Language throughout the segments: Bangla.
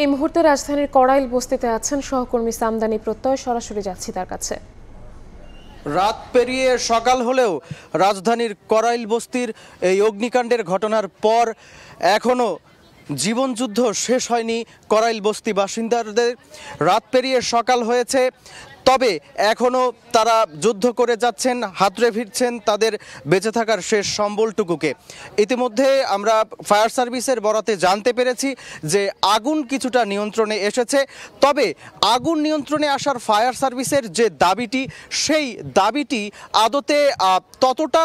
এই মুহূর্তে রাজধানীর কড়াইল বস্তিতে আছেন সহকর্মী সামদানি প্রত্যয়। সরাসরি যাচ্ছি তার কাছে। রাত পেরিয়ে সকাল হলেও রাজধানীর কড়াইল বস্তির এই অগ্নিকাণ্ডের ঘটনার পর এখনও জীবনযুদ্ধ শেষ হয়নি কড়াইল বস্তি বাসিন্দাদের। রাত পেরিয়ে সকাল হয়েছে, তবে এখনও তারা যুদ্ধ করে যাচ্ছেন, হাতড়ে ফিরছেন তাদের বেঁচে থাকার শেষ সম্বলটুকুকে। ইতিমধ্যে আমরা ফায়ার সার্ভিসের বরাতে জানতে পেরেছি যে আগুন কিছুটা নিয়ন্ত্রণে এসেছে, তবে আগুন নিয়ন্ত্রণে আসার ফায়ার সার্ভিসের যে দাবিটি, সেই দাবিটি আদতে ততটা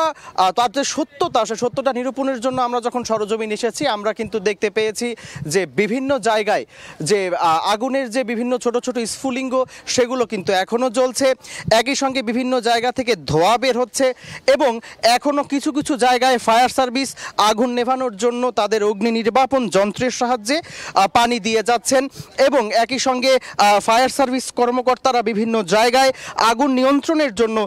তার যে সত্যতা, সে সত্যটা নিরূপণের জন্য আমরা যখন সরজমিন এসেছি, আমরা কিন্তু দেখতে পেয়েছি যে বিভিন্ন জায়গায় যে আগুনের যে বিভিন্ন ছোট ছোট স্ফুলিঙ্গ, সেগুলো কিন্তু এখনও জ্বলছে। একই সঙ্গে বিভিন্ন জায়গা থেকে ধোঁয়া বের হচ্ছে এবং এখনও কিছু কিছু জায়গায় ফায়ার সার্ভিস আগুন নেভানোর জন্য তাদের অগ্নি নির্বাপন যন্ত্রের সাহায্যে পানি দিয়ে যাচ্ছেন এবং একই সঙ্গে ফায়ার সার্ভিস কর্মকর্তারা বিভিন্ন জায়গায় আগুন নিয়ন্ত্রণের জন্য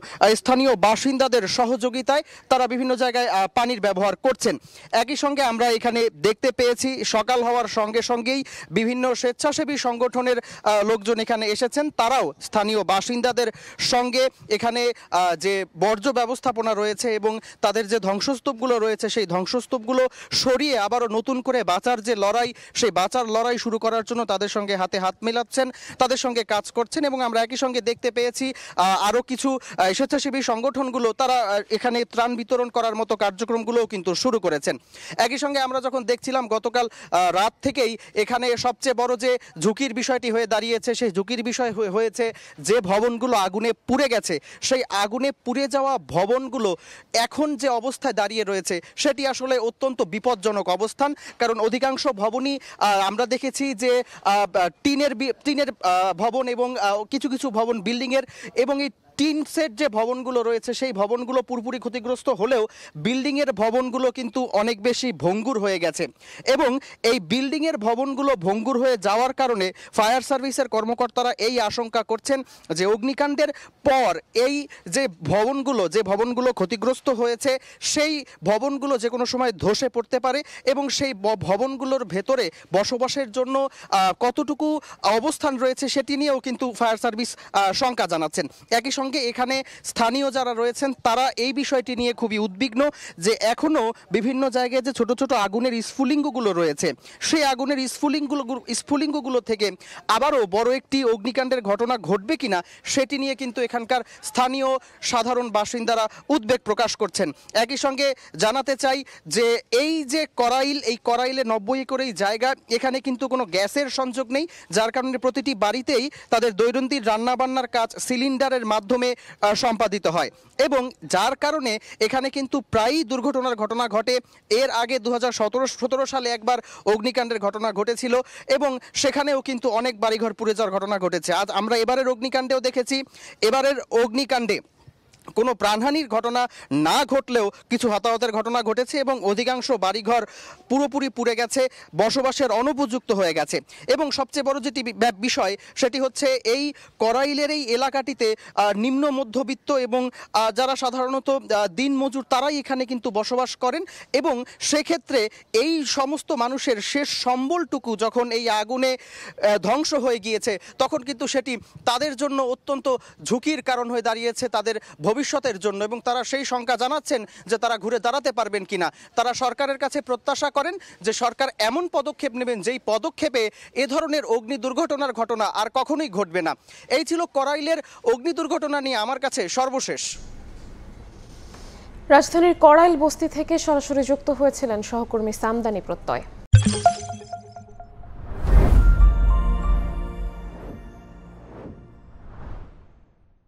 স্থানীয় বাসিন্দাদের সহযোগিতায় তারা বিভিন্ন জায়গায় পানির ব্যবহার করছেন। একই সঙ্গে আমরা এখানে দেখতে পেয়েছি সকাল হওয়ার সঙ্গে সঙ্গেই বিভিন্ন স্বেচ্ছাসেবী সংগঠনের লোকজন এখানে এসেছেন। তারাও স্থানীয় বাসিন্দাদের সঙ্গে এখানে যে বর্জ্য ব্যবস্থাপনা রয়েছে এবং তাদের যে ধ্বংসস্তূপগুলো রয়েছে, সেই ধ্বংসস্তূপগুলো সরিয়ে আবারও নতুন করে বাঁচার যে লড়াই, সেই বাঁচার লড়াই শুরু করার জন্য তাদের সঙ্গে হাতে হাত মেলাচ্ছেন, তাদের সঙ্গে কাজ করছেন। এবং আমরা একই সঙ্গে দেখতে পেয়েছি আরও কিছু স্বেচ্ছাসেবী সংগঠনগুলো তারা এখানে ত্রাণ বিতরণ করার মতো কার্যক্রমগুলোও কিন্তু শুরু করেছেন। একই সঙ্গে আমরা যখন দেখছিলাম গতকাল রাত থেকেই এখানে সবচেয়ে বড় যে ঝুঁকির বিষয়টি হয়ে দাঁড়িয়েছে, সেই ঝুঁকির বিষয় হয়েছে যে ভবনগুলো আগুনে পুড়ে গেছে, সেই আগুনে পুড়ে যাওয়া ভবনগুলো এখন যে অবস্থায় দাঁড়িয়ে রয়েছে, সেটি আসলে অত্যন্ত বিপজ্জনক অবস্থান। কারণ অধিকাংশ ভবনই আমরা দেখেছি যে টিনের ভবন এবং কিছু কিছু ভবন বিল্ডিংয়ের, এবং এই টিন সেট যে ভবনগুলো রয়েছে, সেই ভবনগুলো পুরোপুরি ক্ষতিগ্রস্ত হলেও বিল্ডিংয়ের ভবনগুলো কিন্তু অনেক বেশি ভঙ্গুর হয়ে গেছে। এবং এই বিল্ডিংয়ের ভবনগুলো ভঙ্গুর হয়ে যাওয়ার কারণে ফায়ার সার্ভিসের কর্মকর্তারা এই আশঙ্কা করছেন যে অগ্নিকাণ্ডের পর এই যে ভবনগুলো ক্ষতিগ্রস্ত হয়েছে, সেই ভবনগুলো যে কোনো সময় ধসে পড়তে পারে এবং সেই ভবনগুলোর ভেতরে বসবাসের জন্য কতটুকু অবস্থান রয়েছে সেটি নিয়েও কিন্তু ফায়ার সার্ভিস শঙ্কা জানাচ্ছেন। একই সঙ্গে এখানে স্থানীয় যারা রয়েছেন তারা এই বিষয়টি নিয়ে খুবই উদ্বিগ্ন যে এখনও বিভিন্ন জায়গায় যে ছোট ছোট আগুনের স্ফুলিঙ্গগুলো রয়েছে, সেই আগুনের স্ফুলিঙ্গগুলো থেকে আবারও বড় একটি অগ্নিকাণ্ডের ঘটনা ঘটবে কিনা, সেটি নিয়ে কিন্তু এখানকার স্থানীয় সাধারণ বাসিন্দারা উদ্বেগ প্রকাশ করছেন। একই সঙ্গে জানাতে চাই যে এই যে এই কড়াইলে 90 একরেই জায়গা, এখানে কিন্তু কোনো গ্যাসের সংযোগ নেই, যার কারণে প্রতিটি বাড়িতেই তাদের দৈনন্দিন রান্নাবান্নার কাজ সিলিন্ডারের মাধ্যমে সম্পাদিত হয় এবং যার কারণে এখানে কিন্তু প্রায়ই দুর্ঘটনার ঘটনা ঘটে। এর আগে 2017 সালে একবার অগ্নিকাণ্ডের ঘটনা ঘটেছিল এবং সেখানেও কিন্তু অনেক বাড়িঘর পুড়ে যাওয়ার ঘটনা ঘটেছে। আজ আমরা এবারের অগ্নিকাণ্ডেও দেখেছি, এবারের অগ্নিকাণ্ডে কোনো প্রাণহানির ঘটনা না ঘটলেও কিছু হতাহতের ঘটনা ঘটেছে এবং অধিকাংশ বাড়িঘর পুরোপুরি পুড়ে গেছে, বসবাসের অনুপযুক্ত হয়ে গেছে। এবং সবচেয়ে বড় যেটি বিষয়, সেটি হচ্ছে এই কড়াইলের এই এলাকাটিতে নিম্ন মধ্যবিত্ত এবং যারা সাধারণত দিনমজুর, তারাই এখানে কিন্তু বসবাস করেন এবং সেক্ষেত্রে এই সমস্ত মানুষের শেষ সম্বলটুকু যখন এই আগুনে ধ্বংস হয়ে গিয়েছে, তখন কিন্তু সেটি তাদের জন্য অত্যন্ত ঝুঁকির কারণ হয়ে দাঁড়িয়েছে তাদের ভবিষ্যতের জন্য। এবং তারা সেই শঙ্কা জানাচ্ছেন যে তারা ঘুরে দাঁড়াতে পারবেন কিনা। তারা সরকারের কাছে প্রত্যাশা করেন যে সরকার এমন পদক্ষেপ নেবেন যেই পদক্ষেপে এ ধরনের অগ্নি দুর্ঘটনার ঘটনা আর কখনোই ঘটবে না। এই ছিল কড়াইলের অগ্নি দুর্ঘটনা নিয়ে আমার কাছে সর্বশেষ। রাজধানীর কড়াইল বস্তি থেকে সরাসরি যুক্ত হয়েছিলেন সহকর্মী সামদানি প্রত্যয়।